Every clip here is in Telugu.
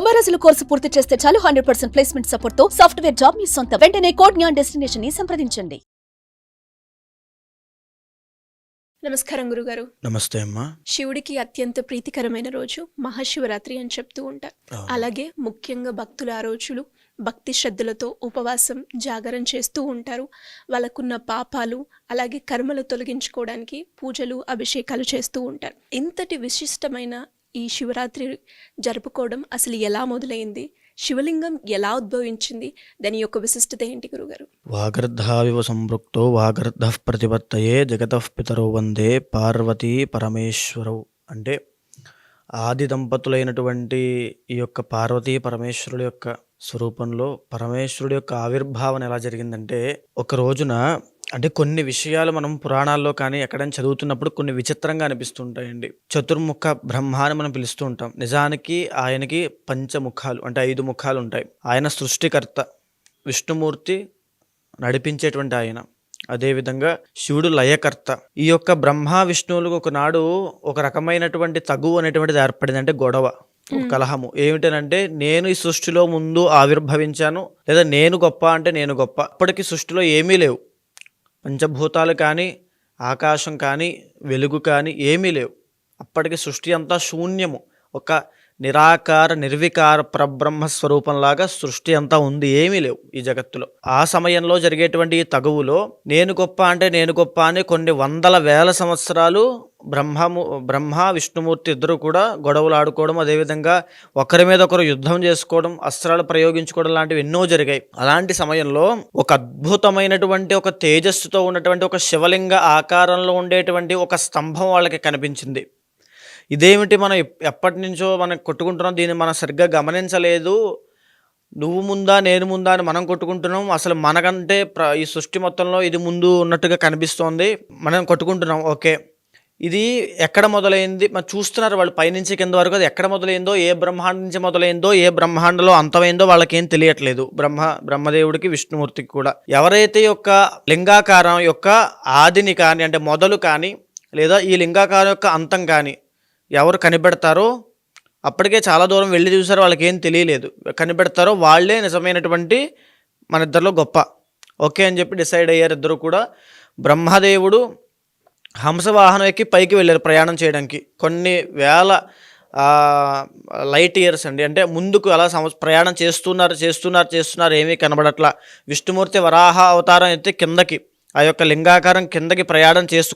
90 రోజుల కోర్సు పూర్తి చేస్తే చాలు 100% ప్లేస్మెంట్ సపోర్ట్ తో సాఫ్ట్వేర్ జాబ్ మీ సొంతం. వెంటనే కోడ్ జ్ఞాన్ డెస్టినేషన్ ని సంప్రదించండి. నమస్కారం గురుగారు. నమస్తే అమ్మా. శివుడికి అత్యంత ప్రీతికరమైన రోజు మహాశివరాత్రి అని చెప్తూ ఉంటారు. అలాగే ముఖ్యంగా భక్తులు ఆ రోజులు భక్తి శ్రద్ధలతో ఉపవాసం జాగరణ చేస్తూ ఉంటారు. వాళ్ళకున్న పాపాలు అలాగే కర్మలు తొలగించుకోవడానికి పూజలు అభిషేకాలు చేస్తూ ఉంటారు. ఇంతటి విశిష్టమైన ఈ శివరాత్రి జరుపుకోవడం అసలు ఎలా మొదలైంది? శివలింగం ఎలా ఉద్భవించింది? దాని యొక్క విశిష్టత ఏంటి గురుగారు? వాగర్ధావివ సంపృక్తో వాగర్ధః ప్రతిపత్తయే జగతః పితరో వందే పార్వతీ పరమేశ్వరౌ. అంటే ఆది దంపతులైనటువంటి ఈ యొక్క పార్వతీ పరమేశ్వరుడు యొక్క స్వరూపంలో పరమేశ్వరుడు యొక్క ఆవిర్భావన ఎలా జరిగిందంటే, ఒక రోజున అంటే కొన్ని విషయాలు మనం పురాణాల్లో కానీ ఎక్కడైనా చదువుతున్నప్పుడు కొన్ని విచిత్రంగా అనిపిస్తుంటాయండి. చతుర్ముఖ బ్రహ్మ అని మనం పిలుస్తూ ఉంటాం. నిజానికి ఆయనకి పంచముఖాలు అంటే 5 ముఖాలు ఉంటాయి. ఆయన సృష్టికర్త, విష్ణుమూర్తి నడిపించేటువంటి ఆయన, అదేవిధంగా శివుడు లయకర్త. ఈ యొక్క బ్రహ్మ విష్ణువులకు ఒకనాడు ఒక రకమైనటువంటి తగువు అనేటువంటిది ఏర్పడింది. అంటే గొడవ, ఒక కలహము. ఏమిటనంటే, నేను ఈ సృష్టిలో ముందు ఆవిర్భవించాను, లేదా నేను గొప్ప అంటే నేను గొప్ప. అప్పటికి సృష్టిలో ఏమీ లేవు, పంచభూతాలు కానీ ఆకాశం కానీ వెలుగు కానీ ఏమీ లేవు. అప్పటికి సృష్టి అంతా శూన్యము, ఒక నిరాకార నిర్వికార పరబ్రహ్మ స్వరూపంలాగా సృష్టి అంతా ఉంది, ఏమీ లేవు ఈ జగత్తులో. ఆ సమయంలో జరిగేటువంటి ఈ తగువులో నేను గొప్ప అంటే నేను గొప్ప అని కొన్ని వందల వేల సంవత్సరాలు బ్రహ్మ విష్ణుమూర్తి ఇద్దరు కూడా గొడవలు ఆడుకోవడం, అదేవిధంగా ఒకరి మీద ఒకరు యుద్ధం చేసుకోవడం, అస్త్రాలు ప్రయోగించుకోవడం లాంటివి ఎన్నో జరిగాయి. అలాంటి సమయంలో ఒక అద్భుతమైనటువంటి ఒక తేజస్సుతో ఉన్నటువంటి ఒక శివలింగ ఆకారంలో ఉండేటువంటి ఒక స్తంభం వాళ్ళకి కనిపించింది. ఇదేమిటి, మనం ఎప్పటి నుంచో మనం కొట్టుకుంటున్నాం, దీన్ని మనం సరిగ్గా గమనించలేదు, నువ్వు ముందా నేను ముందా అని మనం కొట్టుకుంటున్నాం, అసలు మనకంటే ఈ సృష్టి మొత్తంలో ఇది ముందు ఉన్నట్టుగా కనిపిస్తోంది, మనం కొట్టుకుంటున్నాం. ఓకే, ఇది ఎక్కడ మొదలైంది? మరి చూస్తున్నారు వాళ్ళు పైనుంచి కింద వరకు, అది ఎక్కడ మొదలైందో, ఏ బ్రహ్మాండం నుంచి మొదలైందో, ఏ బ్రహ్మాండంలో అంతమైందో వాళ్ళకేం తెలియట్లేదు. బ్రహ్మదేవుడికి విష్ణుమూర్తికి కూడా. ఎవరైతే యొక్క లింగాకారం యొక్క ఆదిని కానీ అంటే మొదలు కానీ, లేదా ఈ లింగాకారం యొక్క అంతం కానీ ఎవరు కనిపెడతారో, అప్పటికే చాలా దూరం వెళ్ళి చూసారో, వాళ్ళకి ఏం తెలియలేదు, కనిపెడతారో వాళ్ళే నిజమైనటువంటి మన ఇద్దరిలో గొప్ప. ఓకే అని చెప్పి డిసైడ్ అయ్యారు ఇద్దరు కూడా. బ్రహ్మదేవుడు హంసవాహనం ఎక్కి పైకి వెళ్ళారు ప్రయాణం చేయడానికి. కొన్ని వేల లైట్ ఇయర్స్ అండి, అంటే ముందుకు అలా ప్రయాణం చేస్తున్నారు ఏమీ కనబడట్లా. విష్ణుమూర్తి వరాహ అవతారం అయితే కిందకి, ఆ యొక్క లింగాకారం కిందకి ప్రయాణం చేస్తూ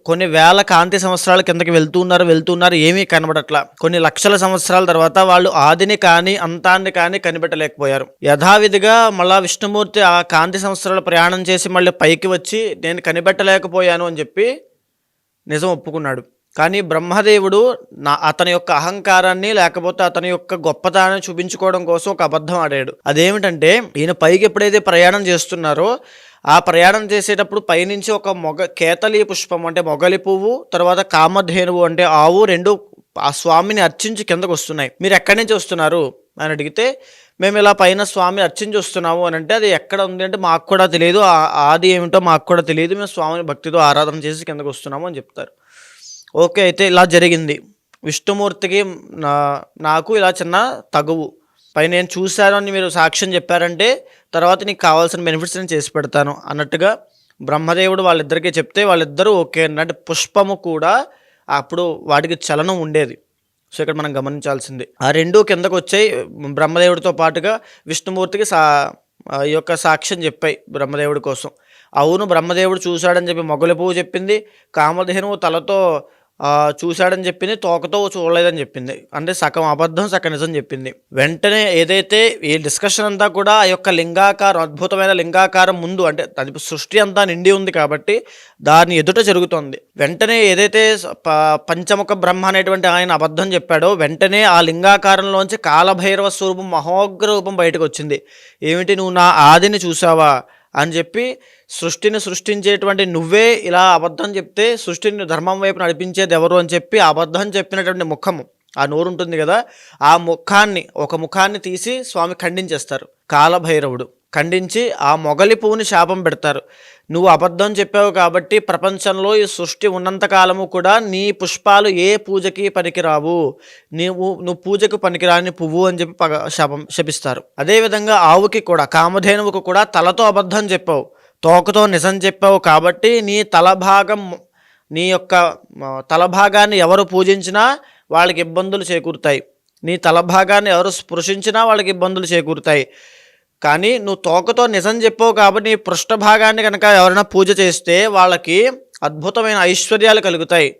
కొన్ని వేల కాంతి సంవత్సరాల కిందకి వెళ్తున్నారు, ఏమీ కనబడట్లా. కొన్ని లక్షల సంవత్సరాల తర్వాత వాళ్ళు ఆదిని కానీ అంతాన్ని కానీ కనిపెట్టలేకపోయారు. యథావిధిగా మళ్ళా విష్ణుమూర్తి ఆ కాంతి సంవత్సరాలు ప్రయాణం చేసి మళ్ళీ పైకి వచ్చి నేను కనిపెట్టలేకపోయాను అని చెప్పి నిజం ఒప్పుకున్నాడు. కానీ బ్రహ్మదేవుడు అతని యొక్క అహంకారాన్ని లేకపోతే అతని యొక్క గొప్పతనాన్ని చూపించుకోవడం కోసం ఒక అబద్ధం ఆడాడు. అదేమిటంటే, ఈయన పైకి ఎప్పుడైతే ప్రయాణం చేస్తున్నారో ఆ ప్రయాణం చేసేటప్పుడు పైనుంచి ఒక కేతలి పుష్పం అంటే మొగలి పువ్వు, తర్వాత కామధేనువు అంటే ఆవు, రెండు ఆ స్వామిని అర్చించి కిందకు వస్తున్నాయి. మీరు ఎక్కడి నుంచి వస్తున్నారు అని అడిగితే, మేము ఇలా పైన స్వామిని అర్చించి వస్తున్నాము అని అంటే, అది ఎక్కడ ఉంది అంటే మాకు కూడా తెలియదు, ఆది ఏమిటో మాకు కూడా తెలియదు, మేము స్వామిని భక్తితో ఆరాధన చేసి కిందకు వస్తున్నాము అని చెప్తారు. ఓకే, అయితే ఇలా జరిగింది. విష్ణుమూర్తికి నాకు ఇలా చిన్న తగువు, పై నేను చూశాను అని మీరు సాక్ష్యం చెప్పారంటే తర్వాత నీకు కావాల్సిన బెనిఫిట్స్ నేను చేసి పెడతాను అన్నట్టుగా బ్రహ్మదేవుడు వాళ్ళిద్దరికీ చెప్తే వాళ్ళిద్దరూ ఓకే అంటే పుష్పము కూడా అప్పుడు వాటికి చలనం ఉండేది. సో ఇక్కడ మనం గమనించాల్సింది, ఆ రెండు కిందకు వచ్చాయి. బ్రహ్మదేవుడితో పాటుగా విష్ణుమూర్తికి ఈ యొక్క సాక్ష్యం చెప్పాయి బ్రహ్మదేవుడి కోసం. అవును, బ్రహ్మదేవుడు చూశాడని చెప్పి మొగలి పువ్వు చెప్పింది, కామధేనువు తలతో చూశాడని చెప్పింది, తోకతో చూడలేదని చెప్పింది. అంటే సగం అబద్ధం సగం నిజం చెప్పింది. వెంటనే ఏదైతే ఈ డిస్కషన్ అంతా కూడా ఆ యొక్క లింగాకారం, అద్భుతమైన లింగాకారం ముందు అంటే అది సృష్టి అంతా నిండి ఉంది కాబట్టి దాని ఎదుట జరుగుతోంది. వెంటనే ఏదైతే పంచముఖ బ్రహ్మ అనేటువంటి ఆయన అబద్ధం చెప్పాడో, వెంటనే ఆ లింగాకారంలోంచి కాలభైరవ స్వరూపం, మహోగ్ర రూపం బయటకు వచ్చింది. ఏమిటి, నువ్వు నా ఆదిని చూసావా అని చెప్పి, సృష్టిని సృష్టించేటువంటి నువ్వే ఇలా అబద్ధం చెప్తే సృష్టిని ధర్మం వైపు నడిపించేది ఎవరు అని చెప్పి అబద్ధం చెప్పినటువంటి ముఖము, ఆ నోరు ఉంటుంది కదా, ఆ ఒక ముఖాన్ని తీసి స్వామి ఖండించేస్తారు. కాలభైరవుడు ఖండించి ఆ మొగలి పువ్వుని శాపం పెడతారు. నువ్వు అబద్ధం చెప్పావు కాబట్టి ప్రపంచంలో ఈ సృష్టి ఉన్నంతకాలము కూడా నీ పుష్పాలు ఏ పూజకి పనికిరావు, నువ్వు పూజకు పనికిరాని పువ్వు అని చెప్పి శపిస్తారు. అదేవిధంగా ఆవుకి కూడా, కామధేనువుకు కూడా తలతో అబద్ధం చెప్పావు, తోకతో నిజం చెప్పావు కాబట్టి నీ యొక్క తలభాగాన్ని ఎవరు పూజించినా వాళ్ళకి ఇబ్బందులు చేకూరుతాయి, నీ తలభాగాన్ని ఎవరు స్పృశించినా వాళ్ళకి ఇబ్బందులు చేకూరుతాయి. కానీ నువ్వు తోకతో నిజం చెప్పావు కాబట్టి నీ పృష్ఠభాగాన్ని కనుక ఎవరైనా పూజ చేస్తే వాళ్ళకి అద్భుతమైన ఐశ్వర్యాలు కలుగుతాయి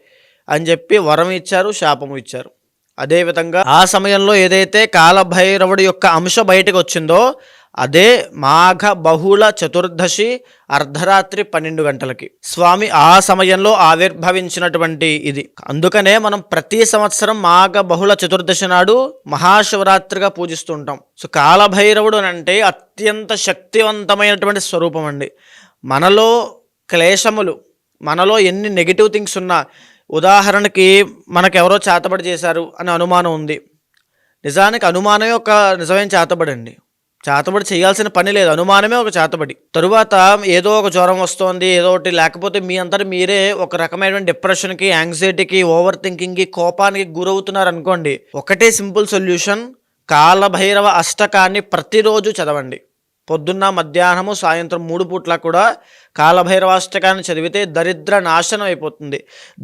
అని చెప్పి వరం ఇచ్చారు, శాపము ఇచ్చారు. అదేవిధంగా ఆ సమయంలో ఏదైతే కాలభైరవుడి యొక్క అంశ బయటకు వచ్చిందో అదే మాఘ బహుళ చతుర్దశి అర్ధరాత్రి 12 గంటలకి స్వామి ఆ సమయంలో ఆవిర్భవించినటువంటి ఇది. అందుకనే మనం ప్రతి సంవత్సరం మాఘ బహుళ చతుర్దశి నాడు మహాశివరాత్రిగా పూజిస్తూ ఉంటాం. సో కాలభైరవుడు అంటే అత్యంత శక్తివంతమైనటువంటి స్వరూపం అండి. మనలో క్లేశములు, మనలో ఎన్ని నెగిటివ్ థింగ్స్ ఉన్నా, ఉదాహరణకి మనకెవరో చేతబడి చేశారు అని అనుమానం ఉంది. నిజానికి అనుమానమే ఒక నిజమైన చేతబడి అండి. చేతబడి చేయాల్సిన పని లేదు, అనుమానమే ఒక చేతబడి. తరువాత ఏదో ఒక జ్వరం వస్తుంది, ఏదో ఒకటి, లేకపోతే మీ అంతటా మీరే ఒక రకమైనటువంటి డిప్రెషన్కి, యాంగ్జైటీకి, ఓవర్ థింకింగ్కి, కోపానికి గురవుతున్నారు అనుకోండి. ఒకటే సింపుల్ సొల్యూషన్, కాలభైరవ అష్టకాన్ని ప్రతిరోజు చదవండి. పొద్దున్న, మధ్యాహ్నము, సాయంత్రం 3 పూట్ల కూడా కాలభైరవాష్టకాన్ని చదివితే దరిద్ర నాశనం అయిపోతుంది.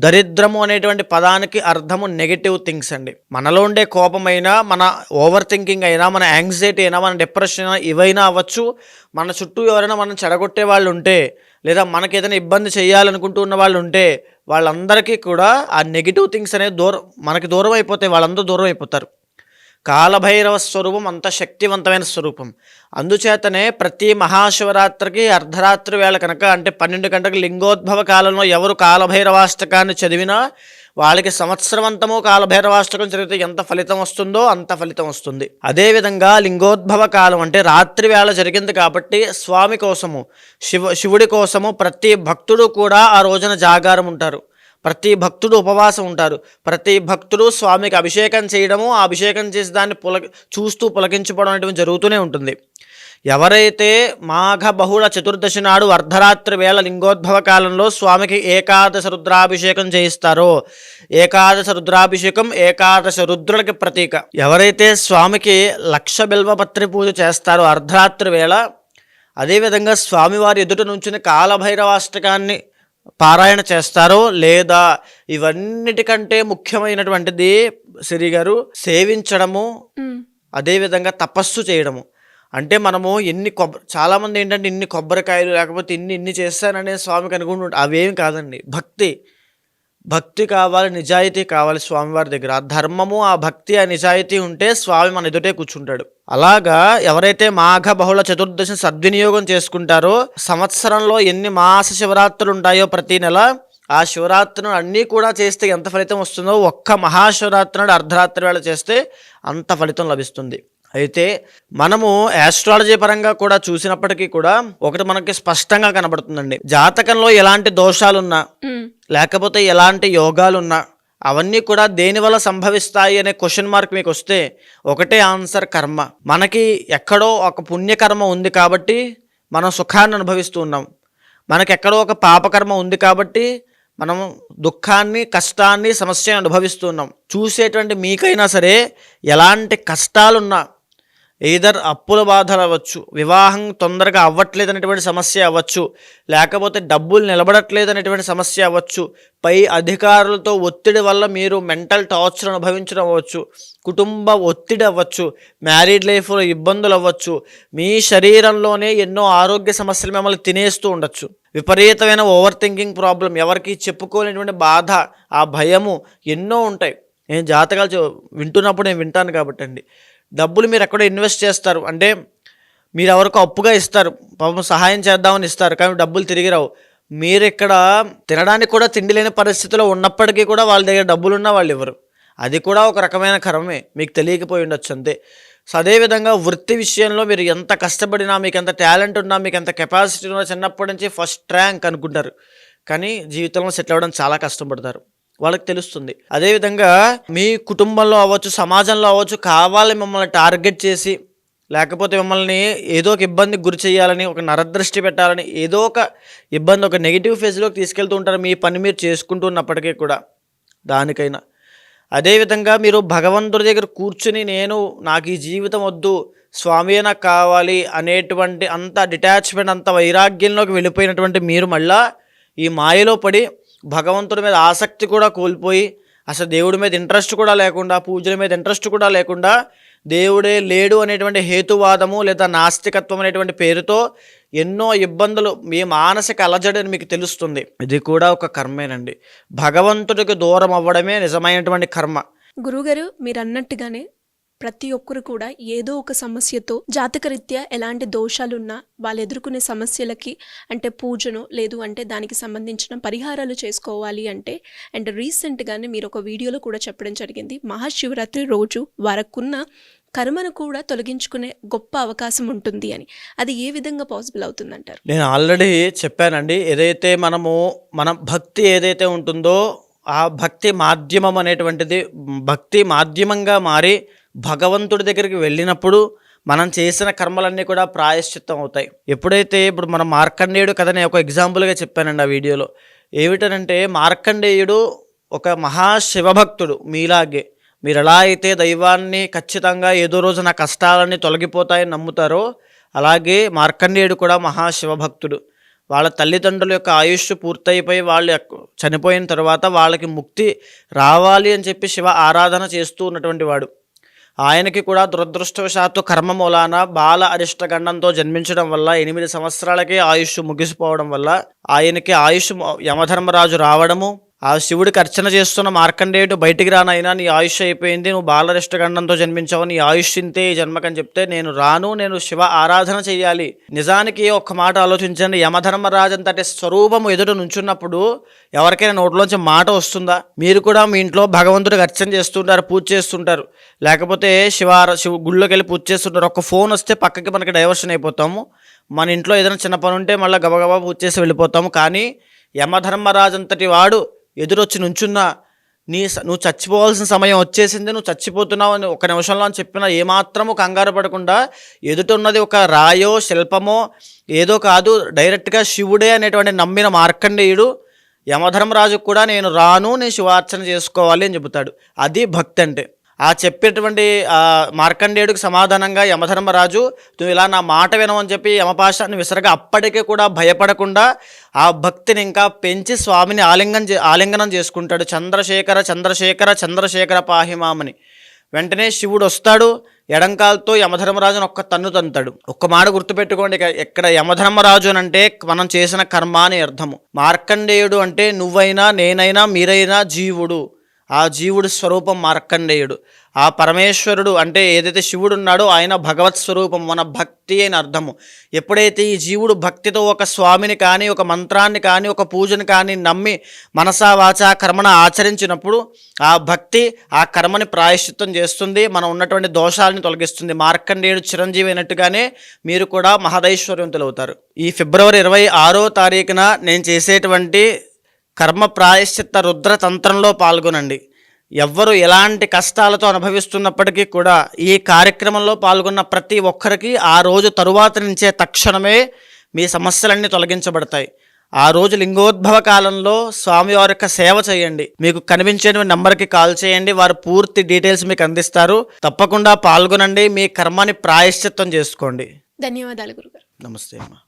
దరిద్రము అనేటువంటి పదానికి అర్థము నెగిటివ్ థింగ్స్ అండి. మనలో ఉండే కోపమైనా, మన ఓవర్ థింకింగ్ అయినా, మన యాంగ్జైటీ అయినా, మన డిప్రెషన్ అయినా, ఇవైనా అవ్వచ్చు. మన చుట్టూ ఎవరైనా మనం చెడగొట్టే వాళ్ళు ఉంటే, లేదా మనకి ఏదైనా ఇబ్బంది చేయాలనుకుంటూ ఉన్న వాళ్ళు ఉంటే, వాళ్ళందరికీ కూడా ఆ నెగిటివ్ థింగ్స్ అనేది మనకి దూరం అయిపోతాయి, వాళ్ళందరూ దూరం అయిపోతారు. కాలభైరవ స్వరూపం అంత శక్తివంతమైన స్వరూపం. అందుచేతనే ప్రతి మహాశివరాత్రికి అర్ధరాత్రి వేళ కనుక, అంటే 12 గంటలకు లింగోద్భవ కాలంలో ఎవరు కాలభైరవాష్టకాన్ని చదివినా వాళ్ళకి సంవత్సరమంతము కాలభైరవాష్టకం చదివితే ఎంత ఫలితం వస్తుందో అంత ఫలితం వస్తుంది. అదేవిధంగా లింగోద్భవ కాలం అంటే రాత్రి వేళ జరిగింది కాబట్టి స్వామి కోసము, శివుడి కోసము ప్రతి భక్తుడు కూడా ఆ రోజున జాగారం ఉంటారు, ప్రతి భక్తుడు ఉపవాసం ఉంటారు, ప్రతి భక్తుడు స్వామికి అభిషేకం చేయడము, ఆ అభిషేకం చేసి దాన్ని చూస్తూ పులకించుకోవడం అనేటువంటి జరుగుతూనే ఉంటుంది. ఎవరైతే మాఘ బహుళ చతుర్దశి నాడు అర్ధరాత్రి వేళ లింగోద్భవ కాలంలో స్వామికి ఏకాదశ రుద్రాభిషేకం చేయిస్తారో, ఏకాదశ రుద్రాభిషేకం ఏకాదశ రుద్రులకి ప్రతీక. ఎవరైతే స్వామికి 1,00,000 బిల్వపత్రి పూజ చేస్తారో అర్ధరాత్రి వేళ, అదేవిధంగా స్వామివారి ఎదుట నుంచుని కాలభైరవాష్టకాన్ని పారాయణ చేస్తారో, లేదా ఇవన్నిటికంటే ముఖ్యమైనటువంటిది శ్రీ గారు సేవించడము, అదేవిధంగా తపస్సు చేయడము. అంటే మనము చాలామంది ఏంటంటే ఇన్ని కొబ్బరికాయలు లేకపోతే ఇన్ని చేస్తాననే స్వామికి అనుకుంటుంటారు. అవేమి కాదండి. భక్తి కావాలి, నిజాయితీ కావాలి స్వామివారి దగ్గర. ఆ ధర్మము, ఆ భక్తి, ఆ నిజాయితీ ఉంటే స్వామి మన ఎదుటే కూర్చుంటాడు. అలాగా ఎవరైతే మాఘ బహుళ చతుర్దశిని సద్వినియోగం చేసుకుంటారో, సంవత్సరంలో ఎన్ని మాస శివరాత్రులు ఉంటాయో ప్రతి నెల, ఆ శివరాత్రులు అన్నీ కూడా చేస్తే ఎంత ఫలితం వస్తుందో ఒక్క మహాశివరాత్రి నాడు అర్ధరాత్రి వేళ చేస్తే అంత ఫలితం లభిస్తుంది. అయితే మనము ఆస్ట్రాలజీ పరంగా కూడా చూసినప్పటికీ కూడా ఒకటి మనకి స్పష్టంగా కనబడుతుందండి. జాతకంలో ఎలాంటి దోషాలున్నా, లేకపోతే ఎలాంటి యోగాలున్నా అవన్నీ కూడా దేని వల్ల సంభవిస్తాయి అనే క్వశ్చన్ మార్క్ మీకు వస్తే ఒకటే ఆన్సర్, కర్మ. మనకి ఎక్కడో ఒక పుణ్యకర్మ ఉంది కాబట్టి మనం సుఖాన్ని అనుభవిస్తూ ఉన్నాం, మనకి ఎక్కడో ఒక పాపకర్మ ఉంది కాబట్టి మనం దుఃఖాన్ని, కష్టాన్ని, సమస్యను అనుభవిస్తున్నాం. చూసేటువంటి మీకైనా సరే ఎలాంటి కష్టాలున్నా, ఎయిదర్ అప్పుల బాధలు అవ్వచ్చు, వివాహం తొందరగా అవ్వట్లేదు అనేటువంటి సమస్య అవ్వచ్చు, లేకపోతే డబ్బులు నిలబడట్లేదు అనేటువంటి సమస్య అవ్వచ్చు, పై అధికారులతో ఒత్తిడి వల్ల మీరు మెంటల్ టార్చర్ అనుభవించడం అవ్వచ్చు, కుటుంబ ఒత్తిడి అవ్వచ్చు, మ్యారీడ్ లైఫ్లో ఇబ్బందులు అవ్వచ్చు, మీ శరీరంలోనే ఎన్నో ఆరోగ్య సమస్యలు మిమ్మల్ని తినేస్తూ ఉండొచ్చు, విపరీతమైన ఓవర్ థింకింగ్ ప్రాబ్లం, ఎవరికి చెప్పుకోలేనటువంటి బాధ, ఆ భయము ఎన్నో ఉంటాయి. నేను జాతకాలు వింటున్నప్పుడు నేను వింటాను కాబట్టి అండి. డబ్బులు మీరు ఎక్కడో ఇన్వెస్ట్ చేస్తారు, అంటే మీరు ఎవరికో అప్పుగా ఇస్తారు, పాపం సహాయం చేద్దామని ఇస్తారు, కానీ డబ్బులు తిరిగి రావు. మీరు ఇక్కడ తినడానికి కూడా తిండి లేని పరిస్థితిలో ఉన్నప్పటికీ కూడా వాళ్ళ దగ్గర డబ్బులున్నా వాళ్ళు ఇవ్వరు. అది కూడా ఒక రకమైన కర్మే, మీకు తెలియకపోయి ఉండొచ్చు అంతే. సో అదేవిధంగా వృత్తి విషయంలో మీరు ఎంత కష్టపడినా, మీకు ఎంత టాలెంట్ ఉన్నా, మీకు ఎంత కెపాసిటీ ఉన్నా, చిన్నప్పటి నుంచి ఫస్ట్ ర్యాంక్ అనుకుంటారు, కానీ జీవితంలో సెటిల్ అవ్వడం చాలా కష్టపడతారు, వాళ్ళకి తెలుస్తుంది. అదేవిధంగా మీ కుటుంబంలో అవ్వచ్చు, సమాజంలో అవ్వచ్చు, కావాలి మిమ్మల్ని టార్గెట్ చేసి లేకపోతే మిమ్మల్ని ఏదో ఒక ఇబ్బందికి గురి చేయాలని, ఒక నరదృష్టి పెట్టాలని, ఏదో ఒక ఇబ్బంది, ఒక నెగిటివ్ ఫేజ్లోకి తీసుకెళ్తూ ఉంటారు మీ పని మీరు చేసుకుంటూ ఉన్నప్పటికీ కూడా. దానికైనా అదేవిధంగా మీరు భగవంతుడి దగ్గర కూర్చుని నాకు ఈ జీవితం వద్దు, స్వామియే నాకు కావాలి అనేటువంటి అంత డిటాచ్మెంట్, అంత వైరాగ్యంలోకి వెళ్ళిపోయినటువంటి మీరు మళ్ళా ఈ మాయలో పడి భగవంతుడి మీద ఆసక్తి కూడా కోల్పోయి, అసలు దేవుడి మీద ఇంట్రెస్ట్ కూడా లేకుండా, పూజల మీద ఇంట్రెస్ట్ కూడా లేకుండా, దేవుడే లేడు అనేటువంటి హేతువాదము లేదా నాస్తికత్వం అనేటువంటి పేరుతో ఎన్నో ఇబ్బందులు, మీ మానసిక అలజడి అని మీకు తెలుస్తుంది. ఇది కూడా ఒక కర్మేనండి. భగవంతుడికి దూరం అవ్వడమే నిజమైనటువంటి కర్మ. గురుగారు మీరు అన్నట్టుగానే ప్రతి ఒక్కరు కూడా ఏదో ఒక సమస్యతో జాతకరీత్యా ఎలాంటి దోషాలున్నా వాళ్ళు ఎదుర్కొనే సమస్యలకి అంటే పూజను లేదు అంటే దానికి సంబంధించిన పరిహారాలు చేసుకోవాలి అంటే, అండ్ రీసెంట్గానే మీరు ఒక వీడియోలో కూడా చెప్పడం జరిగింది, మహాశివరాత్రి రోజు వారకున్న కర్మను కూడా తొలగించుకునే గొప్ప అవకాశం ఉంటుంది అని. అది ఏ విధంగా పాసిబుల్ అవుతుందంటారు? నేను ఆల్రెడీ చెప్పానండి. ఏదైతే మన భక్తి ఏదైతే ఉంటుందో ఆ భక్తి మాధ్యమం అనేటువంటిది భక్తి మాధ్యమంగా మారి భగవంతుడి దగ్గరికి వెళ్ళినప్పుడు మనం చేసిన కర్మలన్నీ కూడా ప్రాయశ్చిత్తం అవుతాయి. ఎప్పుడైతే ఇప్పుడు మనం మార్కండేయుడు కథని ఒక ఎగ్జాంపుల్గా చెప్పానండి ఆ వీడియోలో. ఏమిటనంటే మార్కండేయుడు ఒక మహాశివభక్తుడు. మీలాగే మీరు ఎలా అయితే దైవాన్ని ఖచ్చితంగా ఏదో రోజు నా కష్టాలన్నీ తొలగిపోతాయని నమ్ముతారో, అలాగే మార్కండేయుడు కూడా మహాశివభక్తుడు. వాళ్ళ తల్లిదండ్రుల యొక్క ఆయుష్ పూర్తయిపోయి వాళ్ళు చనిపోయిన తర్వాత వాళ్ళకి ముక్తి రావాలి అని చెప్పి శివ ఆరాధన చేస్తూ ఉన్నటువంటి వాడు. ఆయనకి కూడా దురదృష్టవశాత్తు కర్మ మూలాన బాల అరిష్టగండంతో జన్మించడం వల్ల 8 సంవత్సరాలకే ఆయుష్ ముగిసిపోవడం వల్ల ఆయనకి ఆయుష్ యమధర్మరాజు రావడము, ఆ శివుడికి అర్చన చేస్తున్న మార్కండేయుడు బయటికి రానైనా నీ ఆయుష్ అయిపోయింది, నువ్వు బాలరిష్టగండంతో జన్మించావు, నీ ఆయుష్ ఇంతే ఈ జన్మకని చెప్తే నేను రాను, నేను శివ ఆరాధన చేయాలి. నిజానికి ఒక్క మాట ఆలోచించండి, యమధర్మరాజు అంతటి స్వరూపము ఎదుట నుంచున్నప్పుడు ఎవరికైనా నోట్లోంచి మాట వస్తుందా? మీరు కూడా మీ ఇంట్లో భగవంతుడికి అర్చన చేస్తుంటారు, పూజ చేస్తుంటారు, లేకపోతే శివ గుళ్ళోకి వెళ్ళి పూజ చేస్తుంటారు. ఒక ఫోన్ వస్తే పక్కకి మనకి డైవర్షన్ అయిపోతాము. మన ఇంట్లో ఏదైనా చిన్న పని ఉంటే మళ్ళీ గబగబా పూజ చేసి వెళ్ళిపోతాము. కానీ యమధర్మరాజు అంతటి వాడు ఎదురొచ్చి నుంచున్నా నువ్వు చచ్చిపోవాల్సిన సమయం వచ్చేసింది, నువ్వు చచ్చిపోతున్నావు అని ఒక నిమిషంలో అని చెప్పినా ఏమాత్రము కంగారు పడకుండా ఎదుటున్నది ఒక రాయో శిల్పమో ఏదో కాదు, డైరెక్ట్గా శివుడే అనేటువంటి నమ్మిన మార్కండేయుడు యమధర్మరాజుకు కూడా నేను రాను, నేను శివార్చన చేసుకోవాలి అని చెబుతాడు. అది భక్తి అంటే. ఆ చెప్పేటువంటి మార్కండేయుడికి సమాధానంగా యమధర్మరాజు నువ్వు ఇలా నా మాట వినవని చెప్పి యమపాశాన్ని విసరగా అప్పటికే కూడా భయపడకుండా ఆ భక్తిని ఇంకా పెంచి స్వామిని ఆలింగనం చేసుకుంటాడు. చంద్రశేఖర చంద్రశేఖర చంద్రశేఖర పాహిమామని. వెంటనే శివుడు వస్తాడు, ఎడంకాలతో యమధర్మరాజును ఒక్క తన్ను తంతాడు. ఒక్క మాట గుర్తుపెట్టుకోండి, ఇక్కడ యమధర్మరాజు అంటే మనం చేసిన కర్మ అని అర్థము. మార్కండేయుడు అంటే నువ్వైనా నేనైనా మీరైనా జీవుడు. ఆ జీవుడి స్వరూపం మార్కండేయుడు. ఆ పరమేశ్వరుడు అంటే ఏదైతే శివుడు ఉన్నాడో ఆయన భగవత్ స్వరూపం, మన భక్తి అని అర్థము. ఎప్పుడైతే ఈ జీవుడు భక్తితో ఒక స్వామిని కానీ ఒక మంత్రాన్ని కానీ ఒక పూజను కానీ నమ్మి మనసా వాచా కర్మను ఆచరించినప్పుడు ఆ భక్తి ఆ కర్మని ప్రాయశ్చిత్తం చేస్తుంది, మనం ఉన్నటువంటి దోషాలని తొలగిస్తుంది. మార్కండేయుడు చిరంజీవి అయినట్టుగానే మీరు కూడా మహదైశ్వర్యవంతులు అవుతారు. ఈ ఫిబ్రవరి 26వ తారీఖున నేను చేసేటువంటి కర్మ ప్రాయశ్చిత్త రుద్రతంత్రంలో పాల్గొనండి. ఎవ్వరు ఎలాంటి కష్టాలతో అనుభవిస్తున్నప్పటికీ కూడా ఈ కార్యక్రమంలో పాల్గొన్న ప్రతి ఒక్కరికి ఆ రోజు తరువాత నుంచే తక్షణమే మీ సమస్యలన్నీ తొలగించబడతాయి. ఆ రోజు లింగోద్భవ కాలంలో స్వామివారి యొక్క సేవ చేయండి. మీకు కనిపించే నెంబర్కి కాల్ చేయండి, వారు పూర్తి డీటెయిల్స్ మీకు అందిస్తారు. తప్పకుండా పాల్గొనండి, మీ కర్మని ప్రాయశ్చిత్తం చేసుకోండి. ధన్యవాదాలు గురుగారు. నమస్తే అమ్మా.